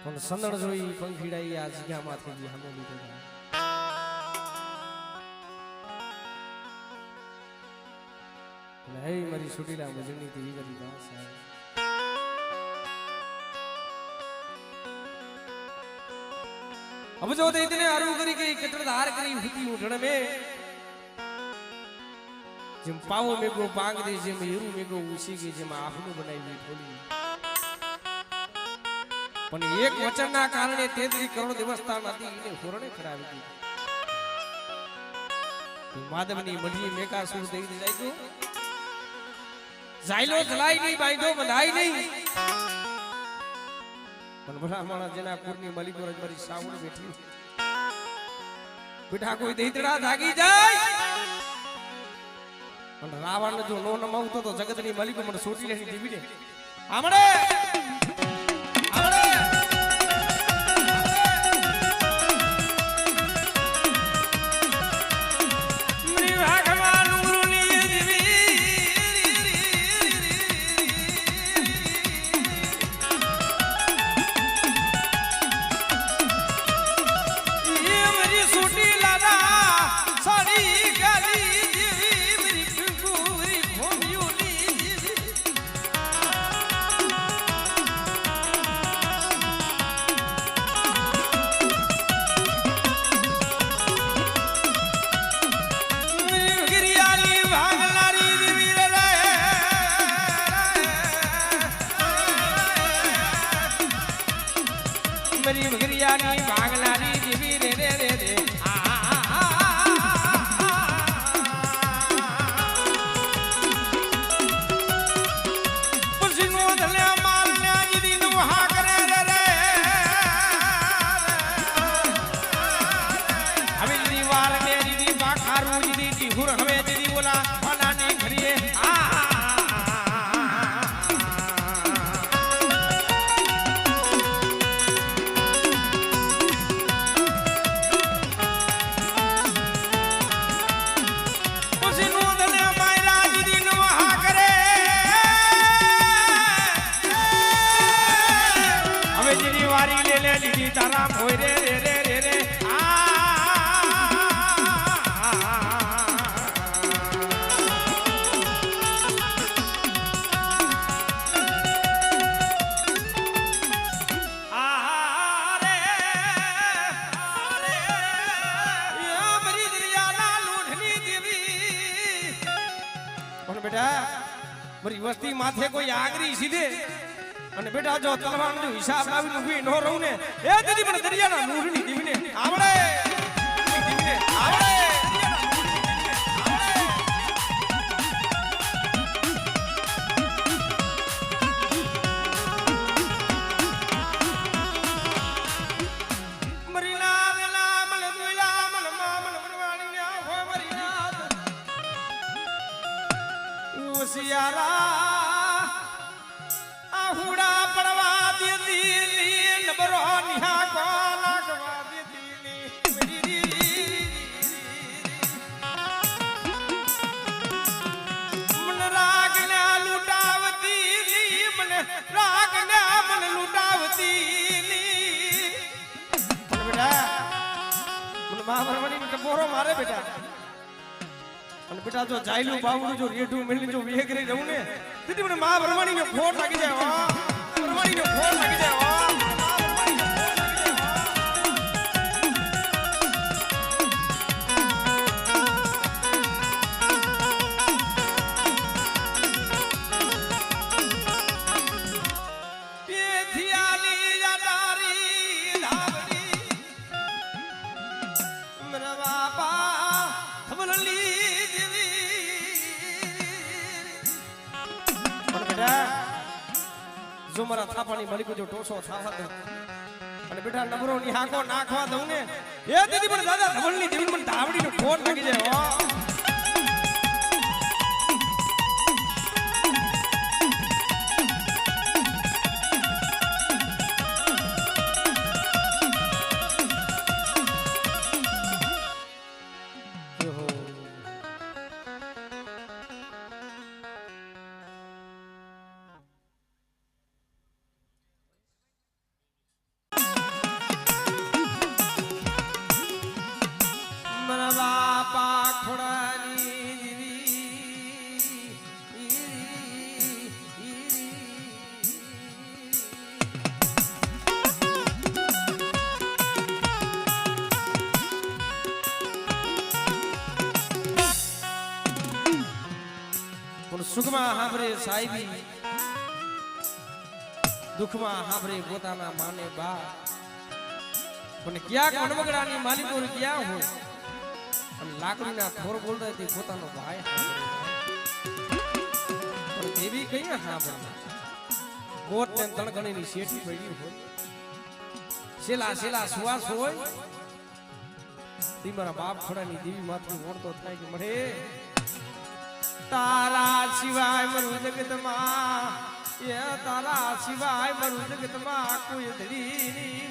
પણ સંદણ જોઈ પંખીડાઈ આ જગ્યામાંથી જે હમે લીધો હે મારી સુટીલા મજની થી કરી વાત अब जो ते इतने आरू करी के कितने धार करी हुती उठण में जिम पावो में को पांग दे जिम हीरू में को उसी के जिम आफनु बनाई हुई थोड़ी पण एक वचन ना कारणे 33 करोड़ देवस्थान હતી એને હોરણે ખરાવી દીધી માધવની મઢી મેકાસુર દઈ દીધા તો જાયલો જલાઈ નહીં બાંધો બંધાઈ નહીં પણ ભલા માણા જેના કુરની મલિક પર મારી સાવણ બેઠી બેટા કોઈ દૈતડા જાગી જાય પણ રાવણ જો નો નમાવતો તો જગતની મલિક મને સોટી લેની દીવી દે આમડે मेरी भगरियानी भागनारी जीवी रे रे रे रे पुसिनो धल्या मारल्या जीदी नु हा करे रे रे हवे जीदी वाल ने जीदी बाखारू जीदी टिहुर हवे जीदी बोला फलानी घरिए तारा होय रे रे रे रे रे बेटा मारी वस्ती माथे कोई आगरी सीधे અને બેટા જો તલવારનો હિસાબ લાવીને ઊભી નો રહું ને એ દીદી મને દરિયાના મૂળની દીવીને આવડે દીવીને આવડે મરીના વેલા મલ દુલા મલ મામલ મરવાણી ના હો મરીના ઉસિયારા हुड़ा पड़वा दी नबरो निहा को लागवा दी मन राग ने लुटावती मन राग ने मन लुटावती बेटा मन महाभरवणी में टपोरो मारे बेटा અને બેટા જો જાયલું બાવડું જો રેઢું મેલી જો વેગરી રહું ને દીદી મને માં ભરવાણી ને ખોટ લાગી જાય વાહ ભરવાણી ને ખોટ લાગી જાય વાહ जो मारा थापानी मलिक जो टोसो थावा दे અને બેટા નબરો ની હાકો નાખવા દઉં ને એ દીદી મને દાદા ધવલની દેવી મને ધાવડી નો ખોટ લાગી જાય સુખમાં હાંભરે સાહેબી દુઃખમાં હાંભરે પોતાના માને બા પણ ક્યાંક મનમગડાની માલિકો ક્યાં હોય અને લાકડીના થોર બોલતા તે પોતાનો ભાઈ પણ દેવી કઈ હાંભરે ગોટ ને તણગણીની શેઠી પડી હોય સેલા સેલા સુવાસ હોય તી મારા બાપ ખોડાની દેવી માથું ઓળતો થાય કે મળે તારા સિવાય મરું જગતમાં એ તારા સિવાય મરું જગતમાં કોઈ ધડી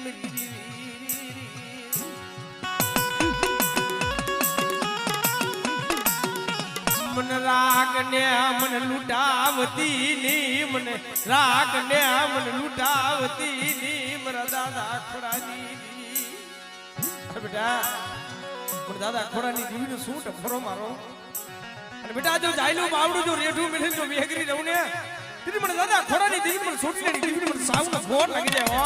મન રાગ ને મન લૂટાવતી ની મને રાગ ને મન લૂટાવતી ની મારા દાદા ખોડાની બેટા પણ દાદા ખોડાની દીવીનો શું ટફરો મારો અને બેટા જો જાયલું બાવડું જો રેઠું મિલે જો વેગરી રહું ને તેથી મને દાદા ખોડાની દીવી મને છોડી લેની દીવી મને સાવનો ફોન લાગી જાય હો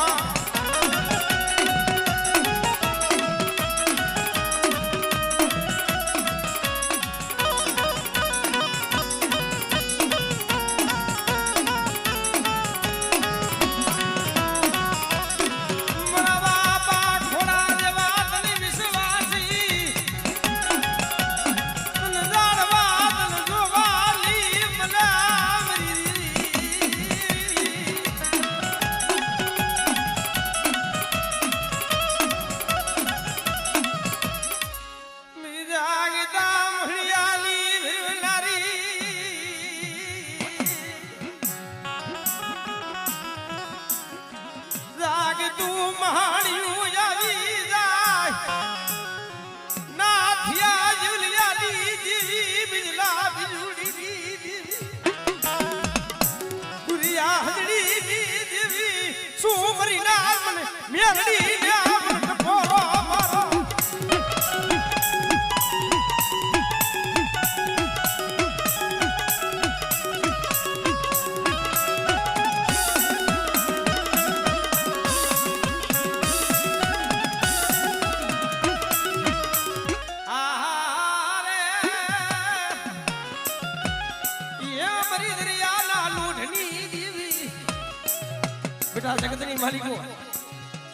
બેટા જગતની માલિકો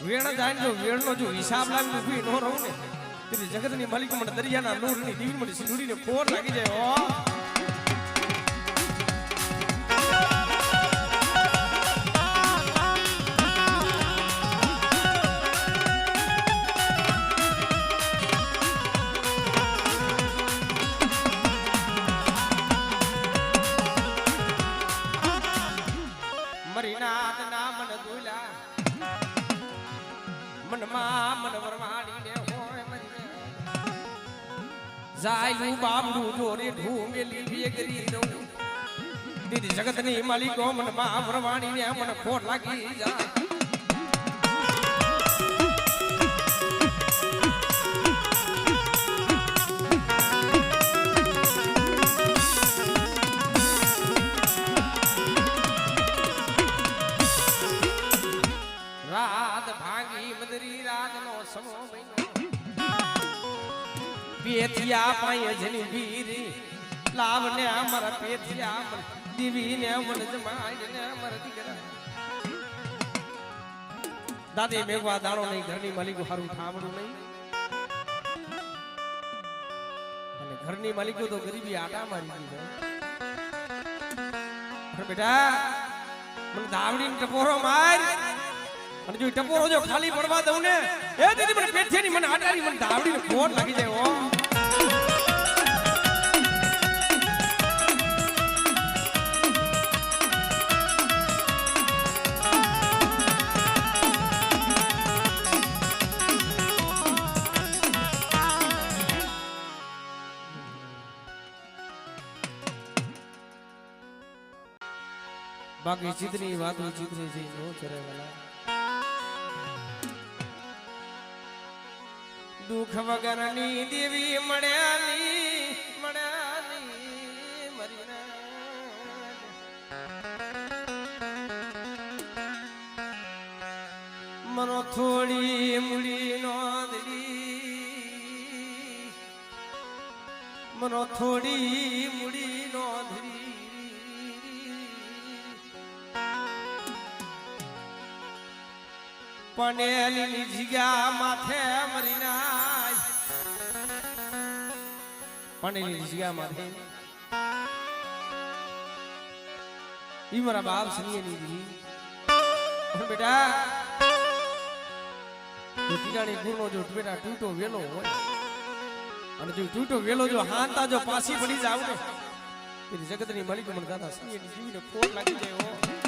વેણ જાણ જો વેણનો જો હિસાબ લાવી ઉભી ન રહું ને તેથી જગતની માલિકો મને દરિયાના નૂરની દીવી મને સિંદૂરીને ફોર લાગી જાય હો મરીનાથ ના મન દુલા મનમાં મન વરવાડીને હોય મરીને જાયલું બાબડું જોરે ઢૂમેલી વેગરી દઉં દીદી જગતની માલિકો મનમાં વરવાડીને મન ખોટ લાગી જાય રાત ભાંગી મદરી રાતનો સમો મહિનો પેથિયા પાય જની વીરી લાવને અમારા પેથિયા દીવીને મન જમાઈને અમારા દીકરા દાદી મેઘવા દાણો નહીં ઘરની માલિકો હારું ઠામડું નહીં અને ઘરની માલિકો તો ગરીબી આટા મારી દીધો બેટા મને દાવડીને ટપોરો માર અને જો ટપોરો જો ખાલી પડવા દઉં ને એ દીદી મને પેઠેની મને આટારી મને ધાવડીને ફોન લાગી જાય હો બાકી ચિત્રની વાતો ચિત્રે જઈ નો ચરે વાલા દુઃખ વગરની દેવી મળ્યાની મરીને મનો થોડી મૂડી નો ધરી મનો થોડી મૂડી નો ધરી પનેલીની જગ્યા માથે મરી નાય પનેલીની જગ્યા માથે ઈ મારા બાપ સનીની દી બેટા જો ટીકાની ગુનો જો બેટા તૂટો વેલો હોય અને જો તૂટો વેલો જો હાંતા જો પાછી પડી જાવ ને તેની જગતની માલિક મને દાદા સનીની જીવીને ફોન લાગી જાય હો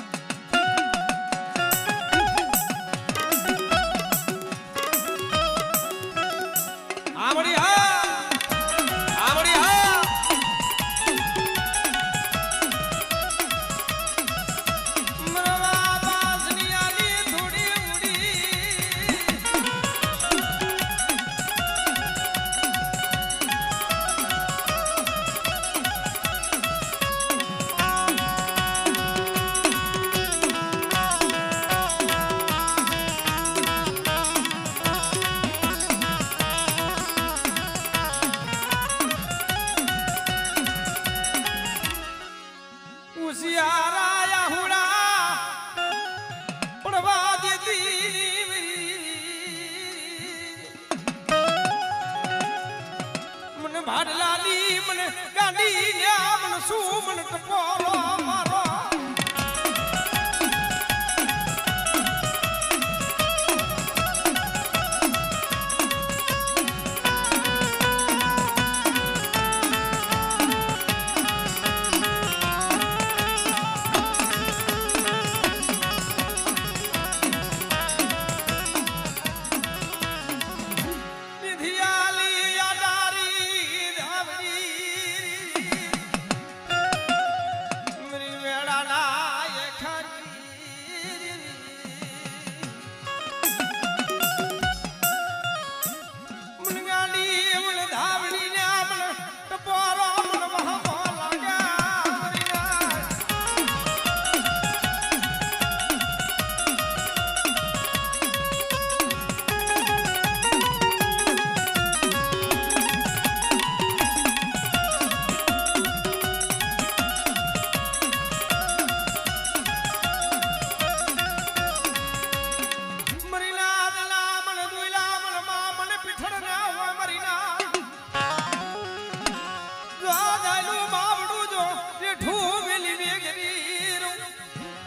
આમડી હા આમડી હા મરવા બાસની આલી થોડી ઉડી ઉસિયારા હુડા પડવા દેતી મને ભાડલાલી મને ગાંડી ન્યા મને શું મને ટપોરો મારો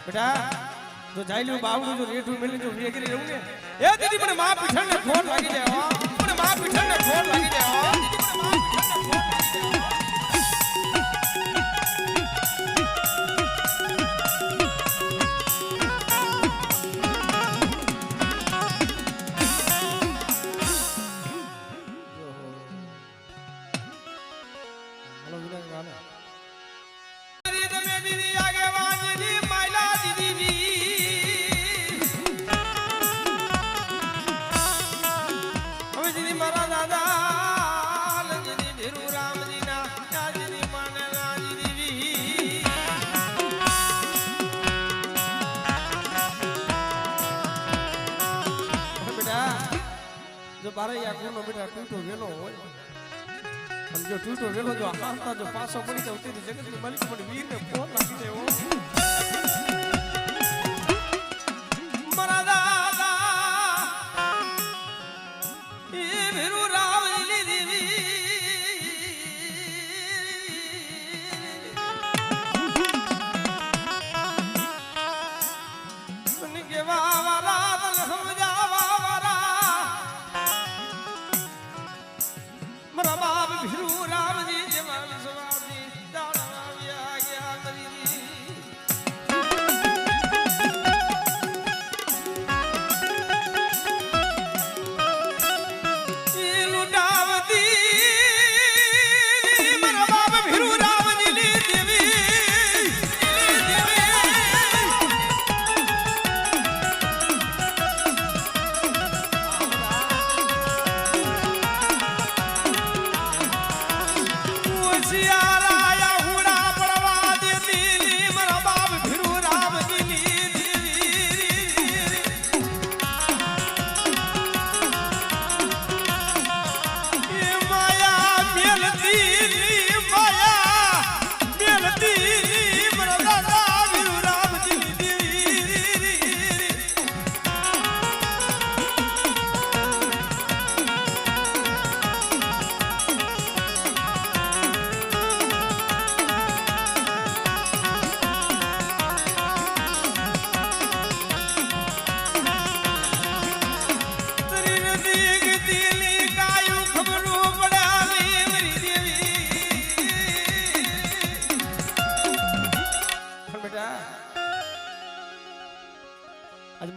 બેટા જો જાયલું બાવડું જો રેઠું મેલી જો વેગરી રહું ને એ દીદી મને માં પીઠણ ને ખોટ લાગી જાય હો મને માં પીઠણ ને ખોટ લાગી જાય હો જો બારે યા ગુનો બેટા તૂટો વેલો હોય અને જો તૂટો વેલો જો હાંતા જો પાછો પડી જાવ તેની જગતની માલિક મને વીરને ફોન લાગી જાય હો મારા દાદા એ ભીરુ રાવલી દેવી મને કેવા વારા સમજાવા મારા બાપ ભીરુ રામજી જેવા વિશ્વાસી દાડા આવ્યા ગયા કરી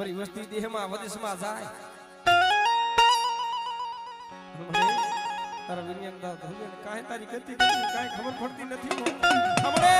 મારી વસ્તી દેહમાં વદિશમાં જાય તારા વિનયન દા ધોને કાંઈ તારી ગતિ કાંઈ ખબર પડતી નથી હમણે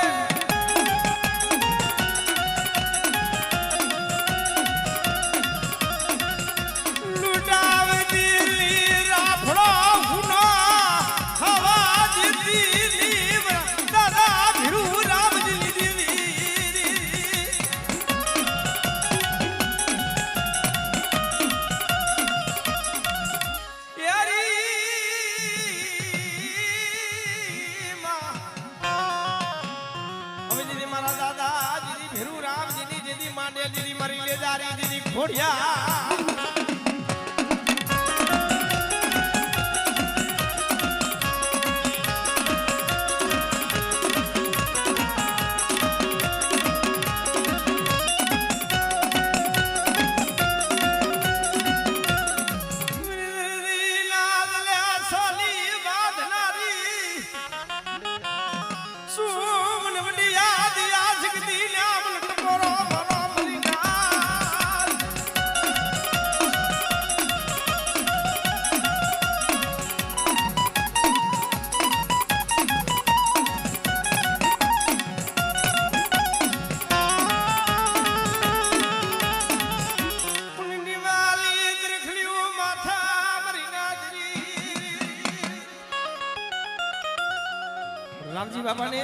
રામજી બાબા ને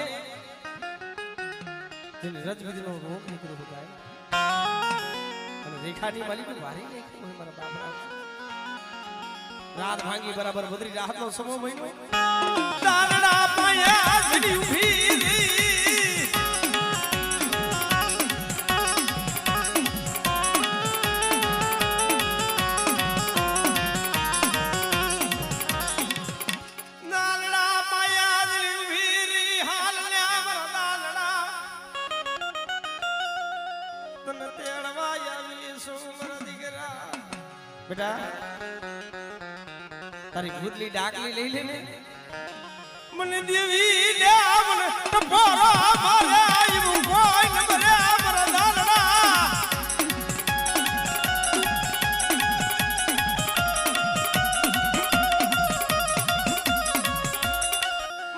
જેને રજગદીનો રોગ નીકળ્યો હતો અને રેખાની માલિક વારી નાખી મારા બાપરા રાત ભાંગી બરાબર બદરી રાતનો સમો મહિનો દાનડા પાયા જડી ઉભી બેટા તારી ભૂતલી ડાકલી લઈ લે ને મને દેવી લે મને ટપોરા મારે આયું કોઈ ન મરે મારા દાલડા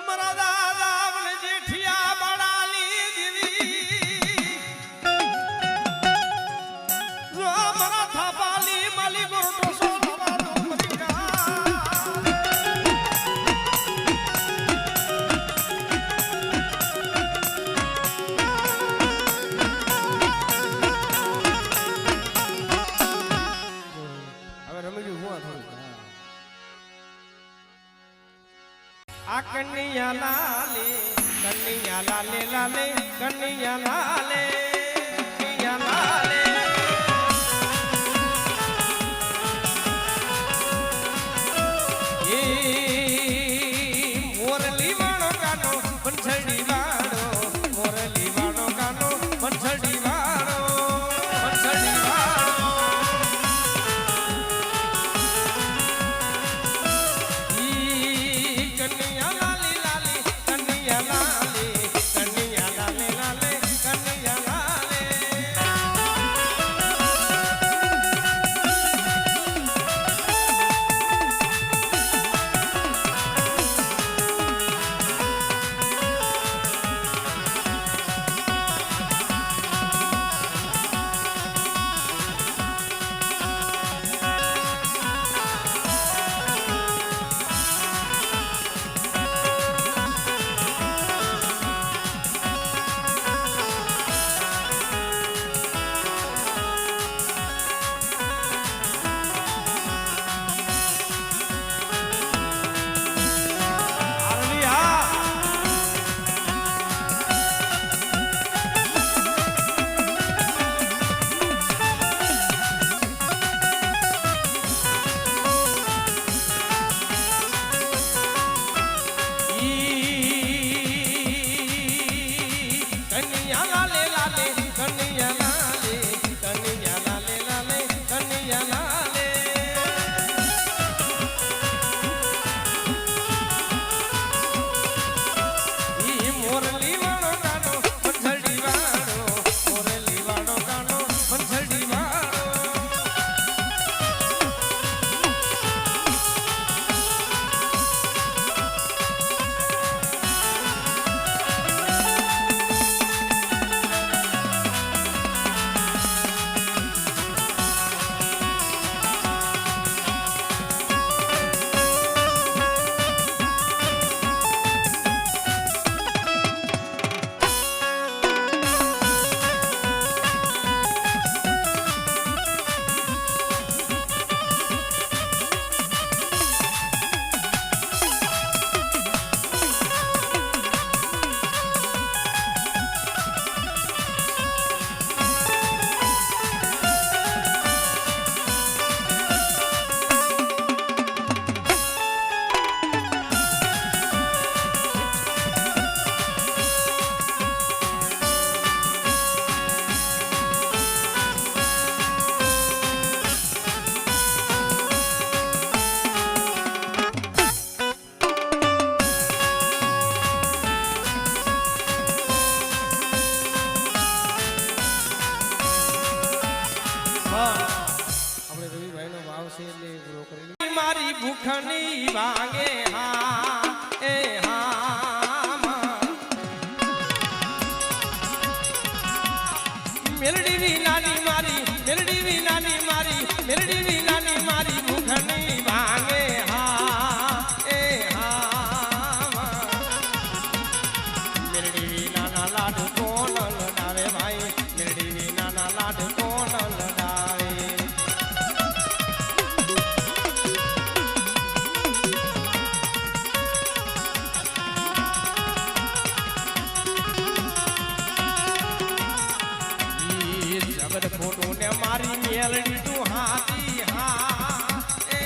મારા દાદા મને જેઠિયા બડાલી દેવી જો મારા થાપાલી માલી ગોરટો સો कन्हैया लाले लाले कन्हैया लाले कन्हैया लाले ये मोरली वाणो गानो बंसड़ी वाणो मोरली वाणो गानो बंसड़ी वाणो बंसड़ी वाणो कन्हैया જગત ખોટું ને મારી મેલડી તું હાથી હા એ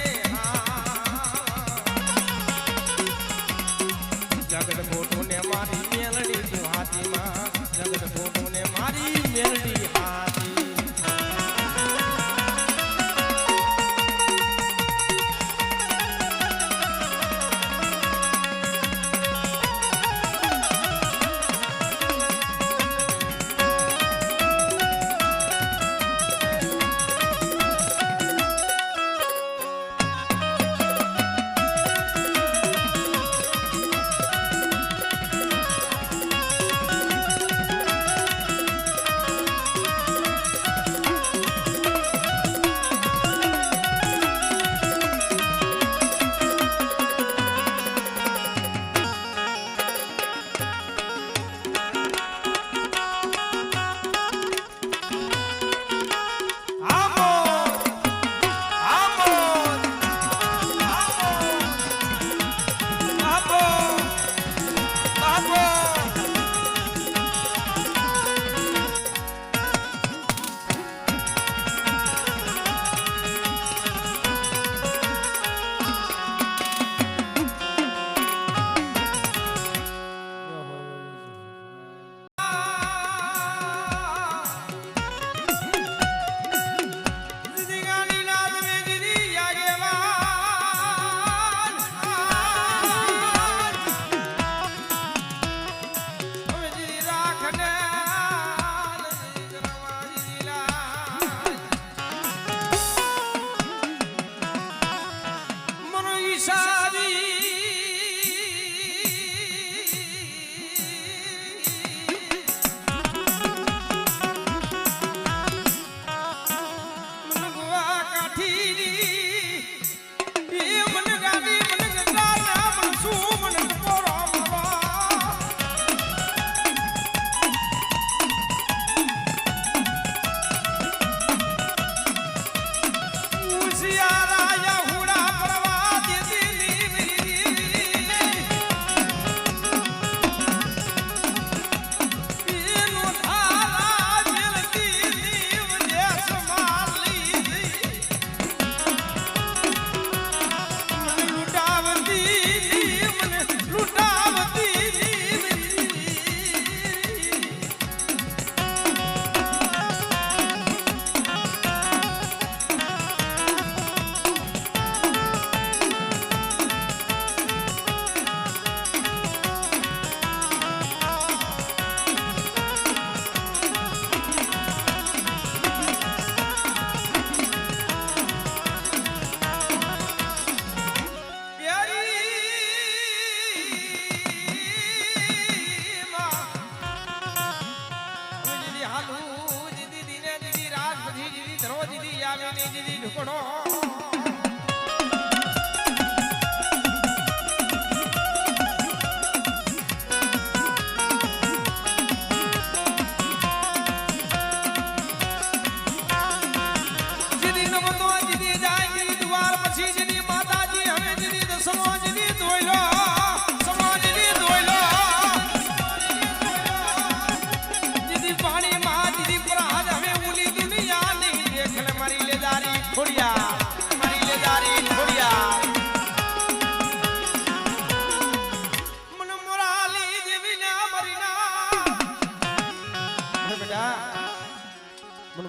જગત ખોટું ને મારી મેલડી તું હાથીમાં જગત ખોટું ને મારી મેલડી હાથી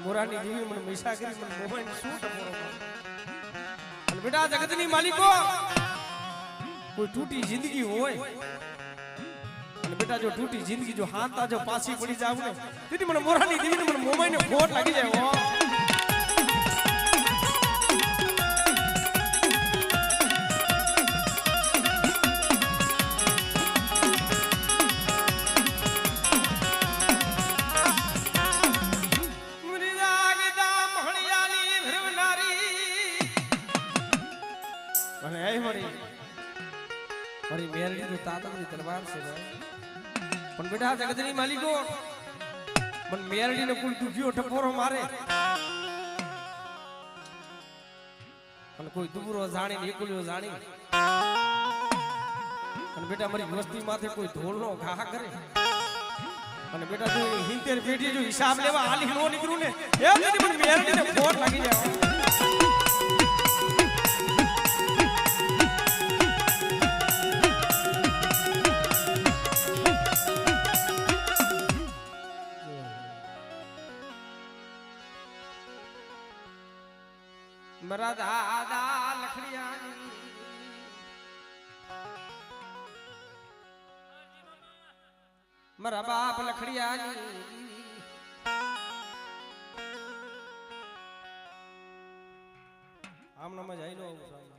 મોરાની દેવી મને મહીસાગરી મને મોહન શું ટપોરો અને બેટા જગતની માલિકો કોઈ તૂટી જિંદગી હોય અને બેટા જો તૂટી જિંદગી જો હાથતા જો પાછી પડી જાવ ને તેથી મને મોરાની દેવીને મને મોમાઈને ખોટ લાગી જાય હો મારી મેલડી તો તાતકની તલવાર છે પણ બેટા જગતની માલિકો મન મેલડીને કોઈ દુખ્યો ટપોરો મારે અને કોઈ દુબરો જાણી ને એકલ્યો જાણી અને બેટા મારી વસ્તી માથે કોઈ ઢોલનો ઘા કરે અને બેટા જો 70 પેઢી જો હિસાબ લેવા હાલી નો નીકળું ને એ દીદી મને મેરડીને ફોટ લાગી જાય મારા દાદા લખડિયાની મારા બાપ લખડિયાની આમ નામ જ આઈ નો